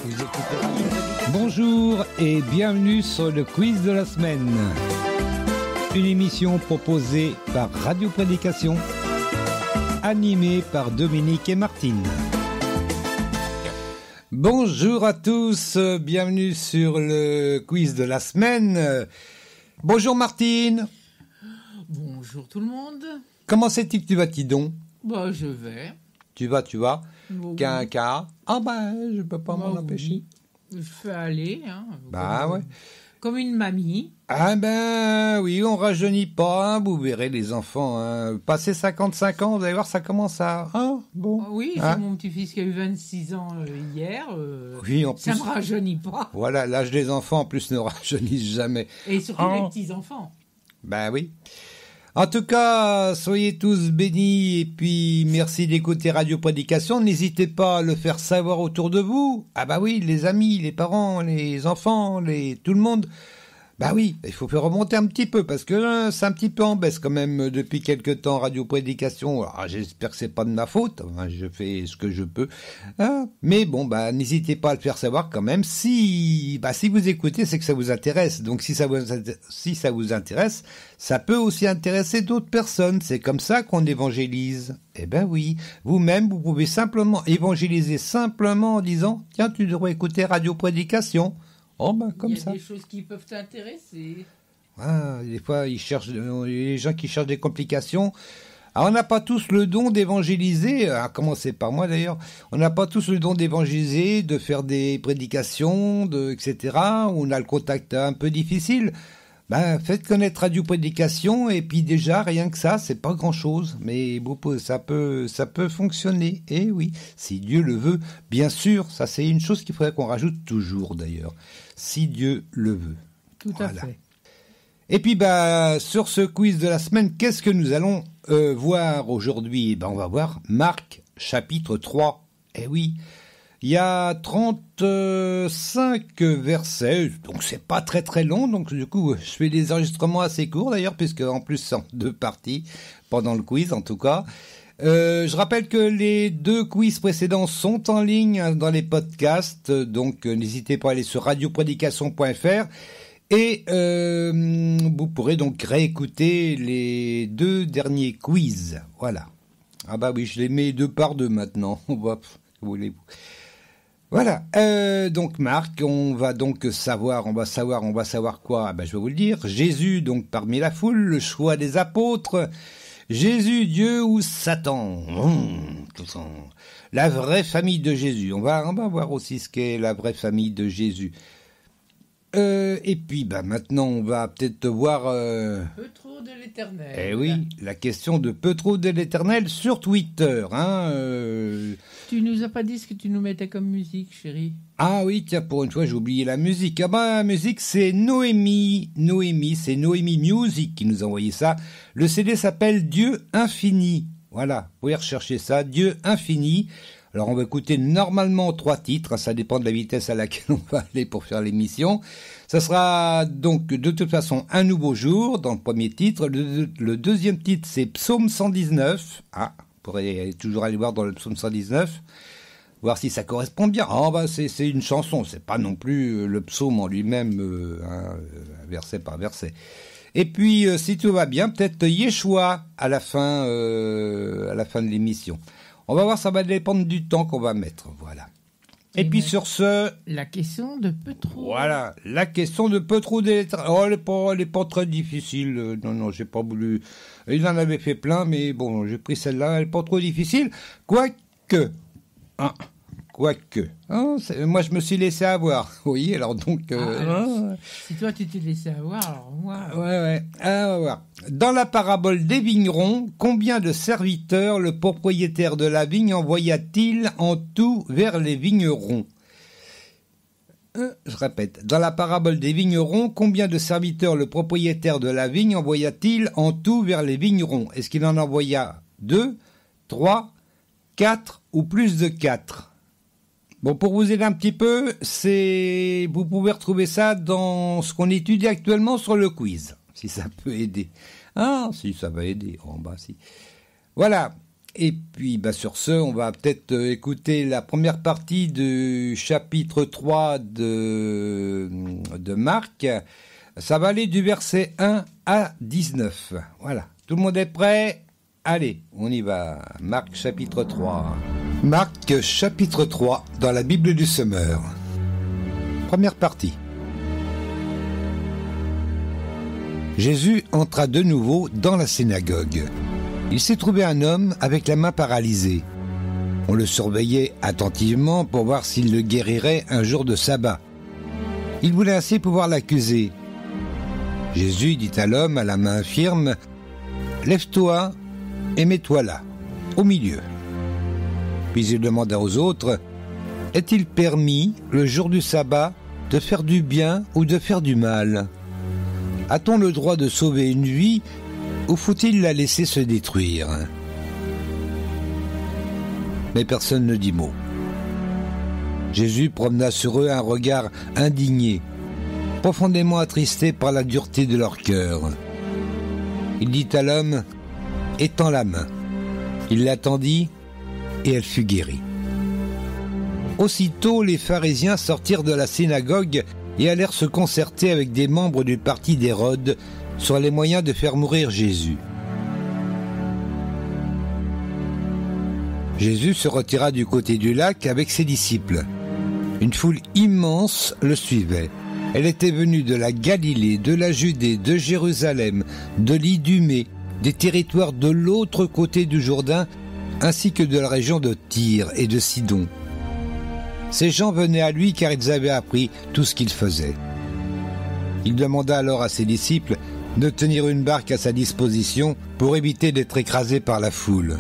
Vous écoutez Radio Prédication. Bonjour et bienvenue sur le quiz de la semaine. Une émission proposée par Radio Prédication, animée par Dominique et Martine. Bonjour à tous, bienvenue sur le quiz de la semaine. Bonjour Martine. Bonjour tout le monde. Comment c'est-il que tu vas, Tidon? Bah, je vais. Tu vas. Bon, Quinca. Ah bah, je peux pas m'en empêcher. Je fais aller, hein. Bah ouais. Comme une mamie. Ah ben oui, on rajeunit pas, hein, vous verrez les enfants. Hein. Passé 55 ans, vous allez voir, ça commence à... Ah, bon. Oui, hein? c'est mon petit-fils qui a eu 26 ans hier. Oui, en ça plus... ne rajeunit pas. Voilà, l'âge des enfants, en plus, ne rajeunissent jamais. Et surtout les petits-enfants. Ben oui. En tout cas, soyez tous bénis et puis merci d'écouter Radio Prédication. N'hésitez pas à le faire savoir autour de vous. Ah bah oui, les amis, les parents, les enfants, tout le monde. Bah oui, il faut faire remonter un petit peu parce que c'est un petit peu en baisse quand même depuis quelque temps Radio Prédication. Alors, j'espère que c'est pas de ma faute. Enfin, je fais ce que je peux. Hein, mais bon, bah n'hésitez pas à le faire savoir quand même. Si vous écoutez, c'est que ça vous intéresse. Donc si ça vous intéresse, ça peut aussi intéresser d'autres personnes. C'est comme ça qu'on évangélise. Eh ben oui, vous-même, vous pouvez simplement évangéliser simplement en disant « Tiens, tu devrais écouter Radio Prédication ». Oh ben comme ça. Il y a des choses qui peuvent t'intéresser. Ah, des fois, ils cherchent les gens qui cherchent des complications. Alors, on n'a pas tous le don d'évangéliser, à commencer par moi d'ailleurs. On n'a pas tous le don d'évangéliser, de faire des prédications, etc. On a le contact un peu difficile. Ben, faites connaître Radio Prédication et puis déjà rien que ça, c'est pas grand-chose, mais ça peut fonctionner. Et oui, si Dieu le veut, bien sûr, ça c'est une chose qu'il faudrait qu'on rajoute toujours d'ailleurs. Si Dieu le veut. Tout à fait. Et puis sur ce quiz de la semaine, qu'est-ce que nous allons voir aujourd'hui? On va voir Marc chapitre 3. Eh oui. Il y a 35 versets, donc c'est pas très très long, donc du coup je fais des enregistrements assez courts d'ailleurs, puisque en plus c'est en 2 parties, pendant le quiz en tout cas. Je rappelle que les 2 quiz précédents sont en ligne dans les podcasts, donc n'hésitez pas à aller sur radioprédication.fr et vous pourrez donc réécouter les 2 derniers quiz, voilà. Ah bah oui, je les mets 2 par 2 maintenant, voulez-vous. Voilà, donc Marc, on va savoir quoi? Je vais vous le dire. Jésus, donc parmi la foule, le choix des apôtres. Jésus, Dieu ou Satan? La vraie famille de Jésus. On va voir aussi ce qu'est la vraie famille de Jésus. Et puis, maintenant, on va peut-être voir... Peu trop de l'Éternel. Eh oui, la question de peu trop de l'Éternel sur Twitter, hein. Tu nous as pas dit ce que tu nous mettais comme musique, chérie? Ah oui, tiens, pour une fois, j'ai oublié la musique. Ah la musique, c'est Noémie, c'est Noémie Music qui nous a envoyé ça. Le CD s'appelle Dieu Infini. Voilà, vous pouvez rechercher ça, Dieu Infini. Alors, on va écouter normalement 3 titres, ça dépend de la vitesse à laquelle on va aller pour faire l'émission. Ça sera donc de toute façon un nouveau jour dans le premier titre. Le deuxième titre, c'est Psaume 119. Ah, vous pourrez toujours aller voir dans le Psaume 119, voir si ça correspond bien. C'est une chanson, c'est pas non plus le psaume en lui-même, verset par verset. Et puis, si tout va bien, peut-être Yeshua à la fin de l'émission. On va voir, ça va dépendre du temps qu'on va mettre, voilà. Et puis sur ce... La question de peu trop. Voilà, la question de peu trop d'électricité. Oh, elle est pas très difficile. Non, j'ai pas voulu... Il en avait fait plein, mais bon, j'ai pris celle-là, elle est pas trop difficile. Quoique... moi, je me suis laissé avoir. Oui, alors donc... si toi, tu t'es laissé avoir, alors moi... Ouais. On va voir. Dans la parabole des vignerons, combien de serviteurs le propriétaire de la vigne envoya-t-il en tout vers les vignerons? Je répète. Dans la parabole des vignerons, combien de serviteurs le propriétaire de la vigne envoya-t-il en tout vers les vignerons? Est-ce qu'il en envoya 2, 3, 4 ou plus de 4? Bon, pour vous aider un petit peu, vous pouvez retrouver ça dans ce qu'on étudie actuellement sur le quiz, si ça peut aider. Ah, si, ça va aider. Si. Voilà. Et puis, sur ce, on va peut-être écouter la première partie du chapitre 3 de Marc. Ça va aller du verset 1 à 19. Voilà. Tout le monde est prêt ? Allez, on y va. Marc chapitre 3. Marc chapitre 3 dans la Bible du Semeur. Première partie. Jésus entra de nouveau dans la synagogue. Il s'y trouvait un homme avec la main paralysée. On le surveillait attentivement pour voir s'il le guérirait un jour de sabbat. Il voulait ainsi pouvoir l'accuser. Jésus dit à l'homme à la main infirme, « Lève-toi et mets-toi là, au milieu. » Puis il demanda aux autres, « Est-il permis, le jour du sabbat, de faire du bien ou de faire du mal ? A-t-on le droit de sauver une vie ou faut-il la laisser se détruire ?» Mais personne ne dit mot. Jésus promena sur eux un regard indigné, profondément attristé par la dureté de leur cœur. Il dit à l'homme, « Étends la main. » Il l'attendit, et elle fut guérie. Aussitôt, les pharisiens sortirent de la synagogue et allèrent se concerter avec des membres du parti d'Hérode sur les moyens de faire mourir Jésus. Jésus se retira du côté du lac avec ses disciples. Une foule immense le suivait. Elle était venue de la Galilée, de la Judée, de Jérusalem, de l'Idumée, des territoires de l'autre côté du Jourdain, ainsi que de la région de Tyr et de Sidon. Ces gens venaient à lui car ils avaient appris tout ce qu'il faisait. Il demanda alors à ses disciples de tenir une barque à sa disposition pour éviter d'être écrasé par la foule.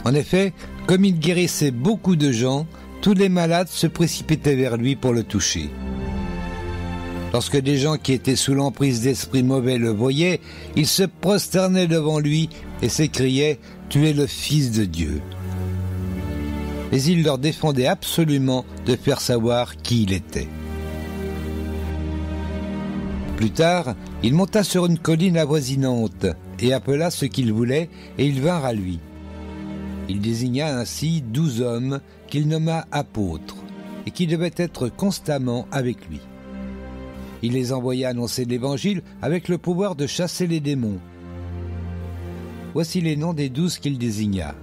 En effet, comme il guérissait beaucoup de gens, tous les malades se précipitaient vers lui pour le toucher. Lorsque des gens qui étaient sous l'emprise d'esprits mauvais le voyaient, ils se prosternaient devant lui et s'écriaient « Tu es le Fils de Dieu ». Mais il leur défendait absolument de faire savoir qui il était. Plus tard, il monta sur une colline avoisinante et appela ceux qu'il voulait, et ils vinrent à lui. Il désigna ainsi 12 hommes qu'il nomma apôtres, et qui devaient être constamment avec lui. Il les envoya annoncer l'Évangile avec le pouvoir de chasser les démons. Voici les noms des 12 qu'il désigna.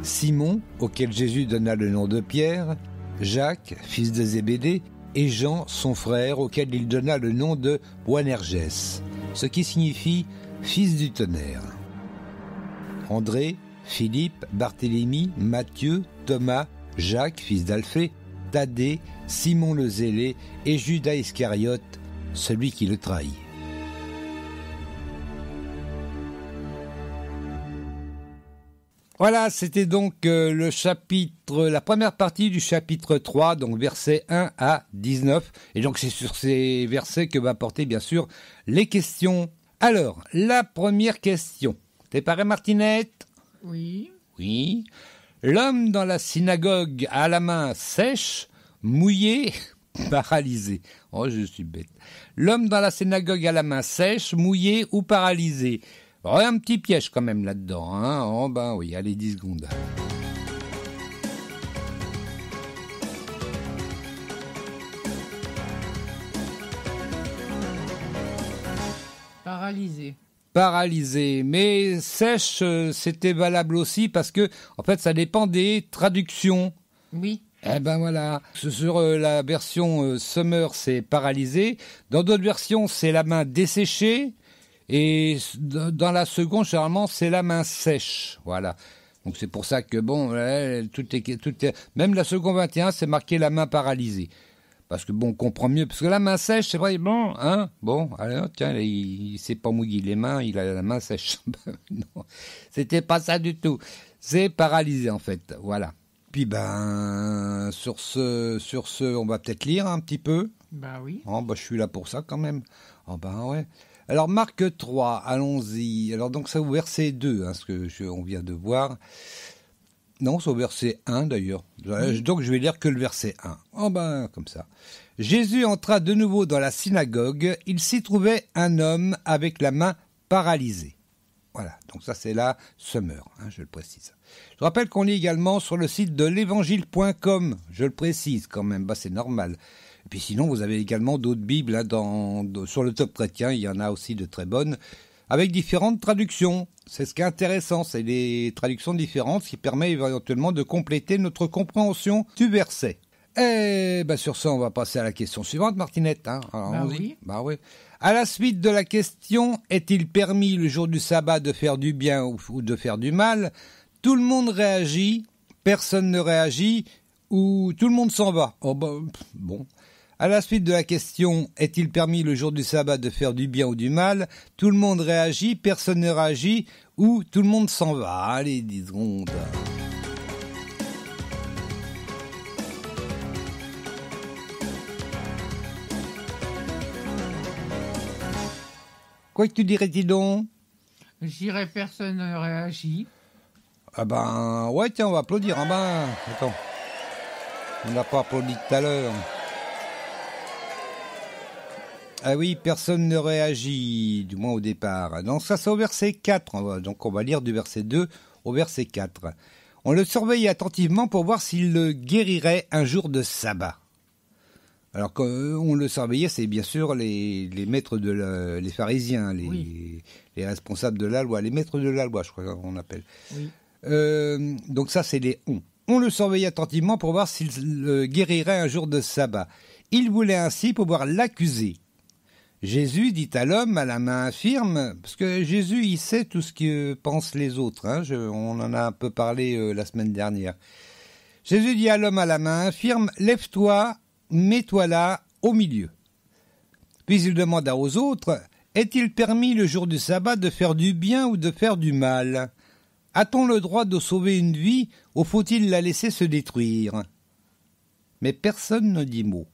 Simon, auquel Jésus donna le nom de Pierre, Jacques, fils de Zébédée, et Jean, son frère, auquel il donna le nom de Boanerges, ce qui signifie « fils du tonnerre ». André, Philippe, Barthélemy, Matthieu, Thomas, Jacques, fils d'Alphée, Thaddée, Simon le Zélé et Judas Iscariote, celui qui le trahit. Voilà, c'était donc la première partie du chapitre 3, donc versets 1 à 19. Et donc c'est sur ces versets que va porter bien sûr les questions. Alors, la première question. T'es parée, Martinette ? Oui. Oui. L'homme dans la synagogue a la main sèche, mouillée, paralysée. Oh, je suis bête. L'homme dans la synagogue a la main sèche, mouillée ou paralysée. Oh, un petit piège quand même là-dedans, hein. Oh ben oui, allez, 10 secondes. Paralysé. Paralysé, mais sèche, c'était valable aussi parce que, en fait, ça dépend des traductions. Oui. Eh ben voilà, sur la version Summer, c'est paralysé. Dans d'autres versions, c'est la main desséchée. Et dans la seconde, généralement, c'est la main sèche. Voilà. Donc c'est pour ça que, bon, même la seconde 21, c'est marqué la main paralysée. Parce que, bon, on comprend mieux. Parce que la main sèche, c'est vrai, bon, hein, bon, alors, tiens, il s'est pas mouillé les mains, il a la main sèche. Non, c'était pas ça du tout. C'est paralysé, en fait. Voilà. Puis, sur ce, on va peut-être lire un petit peu. Bah oui. Oh, je suis là pour ça, quand même. Oh, ouais. Alors, Marc 3, allons-y. Alors, donc, ça au verset 2, hein, on vient de voir. Non, c'est au verset 1, d'ailleurs. Donc, je vais lire que le verset 1. Oh, comme ça. Jésus entra de nouveau dans la synagogue. Il s'y trouvait un homme avec la main paralysée. Voilà, donc ça c'est la Summer, je le précise. Je rappelle qu'on lit également sur le site de l'évangile.com, je le précise quand même, c'est normal. Et puis sinon, vous avez également d'autres Bibles sur le Top Chrétien, il y en a aussi de très bonnes, avec différentes traductions. C'est ce qui est intéressant, c'est les traductions différentes, ce qui permet éventuellement de compléter notre compréhension du verset. Et sur ça, on va passer à la question suivante, Martinette. Alors, oui. Oui. À la suite de la question, est-il permis le jour du sabbat de faire du bien ou de faire du mal? Tout le monde réagit, personne ne réagit, ou tout le monde s'en va. Bon. À la suite de la question, est-il permis le jour du sabbat de faire du bien ou du mal? Tout le monde réagit, personne ne réagit, ou tout le monde s'en va. Allez, 10 secondes. Quoi que tu dirais-tu donc? Je dirais personne ne réagit. Ouais, tiens, on va applaudir. Attends. On n'a pas applaudi tout à l'heure. Ah oui, personne ne réagit, du moins au départ. Donc ça, c'est au verset 4. Donc on va lire du verset 2 au verset 4. On le surveillait attentivement pour voir s'il le guérirait un jour de sabbat. Alors qu'on le surveillait, c'est bien sûr les maîtres les pharisiens, les responsables de la loi, les maîtres de la loi, je crois qu'on appelle. Oui. Donc ça, c'est les on. On le surveillait attentivement pour voir s'il le guérirait un jour de sabbat. Il voulait ainsi pouvoir l'accuser. Jésus dit à l'homme à la main infirme, parce que Jésus, il sait tout ce que pensent les autres. On en a un peu parlé la semaine dernière. Jésus dit à l'homme à la main infirme, lève-toi, mets-toi là, au milieu. Puis il demanda aux autres, est-il permis le jour du sabbat de faire du bien ou de faire du mal? A-t-on le droit de sauver une vie ou faut-il la laisser se détruire? Mais personne ne dit mot.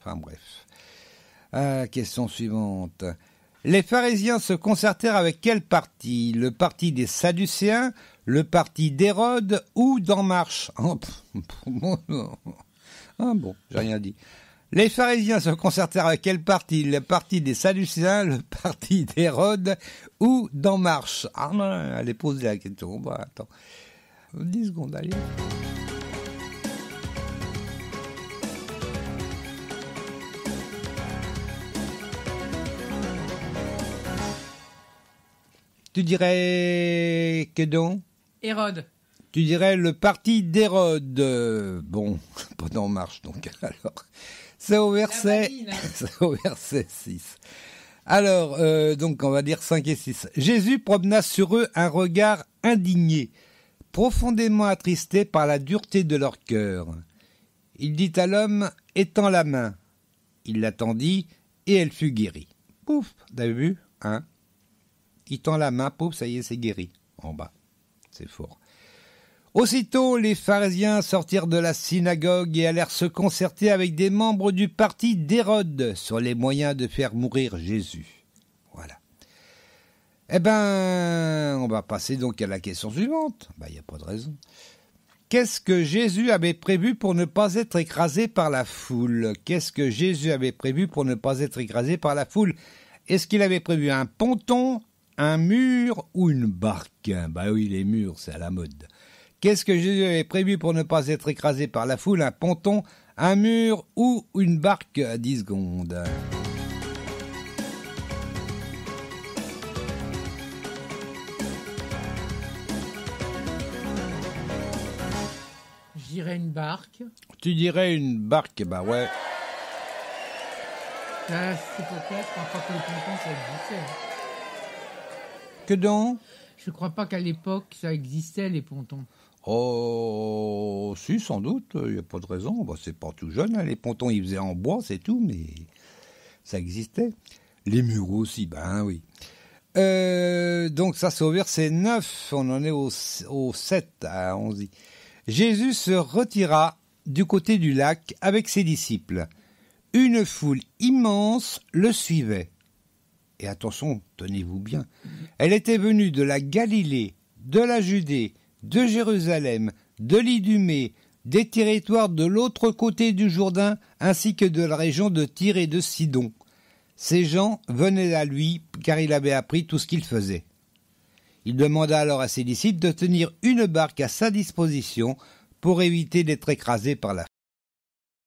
Bref. Question suivante. Les pharisiens se concertèrent avec quel parti? Le parti des Sadducéens, le parti d'Hérode ou d'En Marche? J'ai rien dit. Les pharisiens se concertèrent avec quel parti? Le parti des Sadducéens, le parti d'Hérode ou d'En Marche? Allez, posez la question. Attends. 10 secondes, allez. Tu dirais que donc? Hérode. Tu dirais le parti d'Hérode. Pas d'En Marche donc. Alors, c'est au verset 6. Alors, donc on va dire 5 et 6. Jésus promena sur eux un regard indigné, profondément attristé par la dureté de leur cœur. Il dit à l'homme, étends la main. Il la tendit et elle fut guérie. Pouf, t'avais vu, Il tend la main, pouf, ça y est, c'est guéri. En bas, c'est fort. Aussitôt, les pharisiens sortirent de la synagogue et allèrent se concerter avec des membres du parti d'Hérode sur les moyens de faire mourir Jésus. Voilà. On va passer donc à la question suivante. Il n'y a pas de raison. Qu'est-ce que Jésus avait prévu pour ne pas être écrasé par la foule? Qu'est-ce que Jésus avait prévu pour ne pas être écrasé par la foule? Est-ce qu'il avait prévu un ponton, un mur ou une barque? Oui, les murs, c'est à la mode. Qu'est-ce que Jésus avait prévu pour ne pas être écrasé par la foule? Un ponton, un mur ou une barque? 10 secondes. Je dirais une barque. Tu dirais une barque? Ouais. C'est pourquoi je crois pas que les pontons ça existait. Que donc? Je crois pas qu'à l'époque ça existait les pontons. Oh, si, sans doute, il n'y a pas de raison. C'est pas tout jeune, les pontons ils faisaient en bois, c'est tout, mais ça existait. Les murs aussi, oui. Donc ça c'est au verset 9, on en est au 7, on dit. Jésus se retira du côté du lac avec ses disciples. Une foule immense le suivait. Et attention, tenez-vous bien, elle était venue de la Galilée, de la Judée, de Jérusalem, de l'Idumée, des territoires de l'autre côté du Jourdain, ainsi que de la région de Tyr et de Sidon. Ces gens venaient à lui car il avait appris tout ce qu'il faisait. Il demanda alors à ses disciples de tenir une barque à sa disposition pour éviter d'être écrasé par la